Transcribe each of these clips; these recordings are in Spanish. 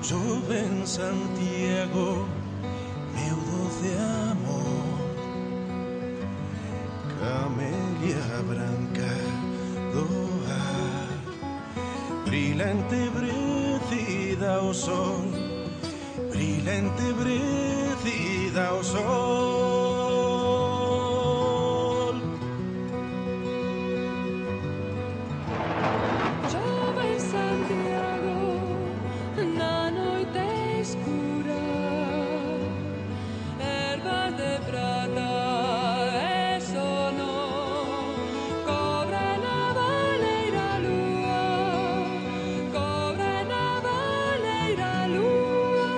Chove en Santiago, meu doce amor. Camelia branca do ar, brilhante brecida ao sol, brilhante brecida ao sol. Chove en Santiago na noite escura, ervas de prata e sono cobre na baleira lúa, cobre na baleira lúa.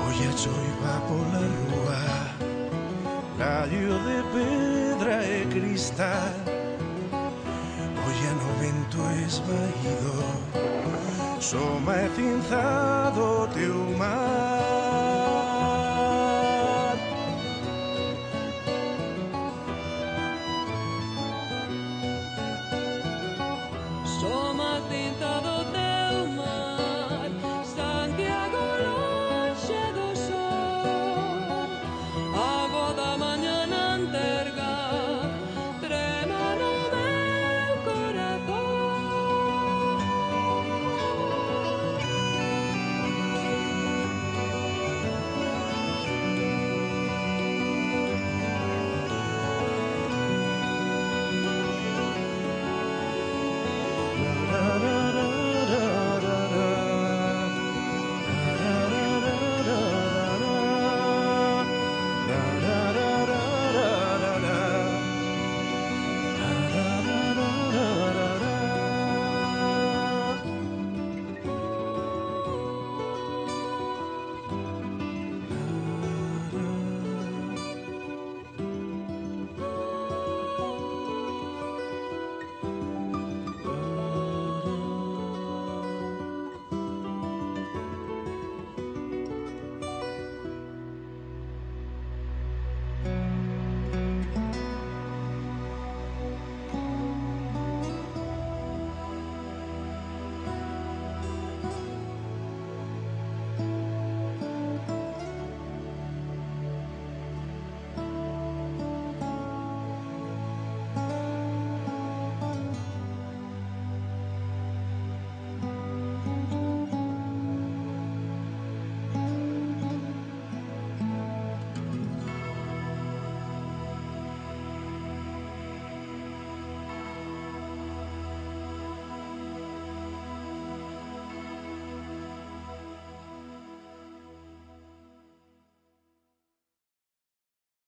Hoy a choiva pola rúa, gallo de pedra e cristal. Oia no vento esvaído, soma e cinzado teu mar.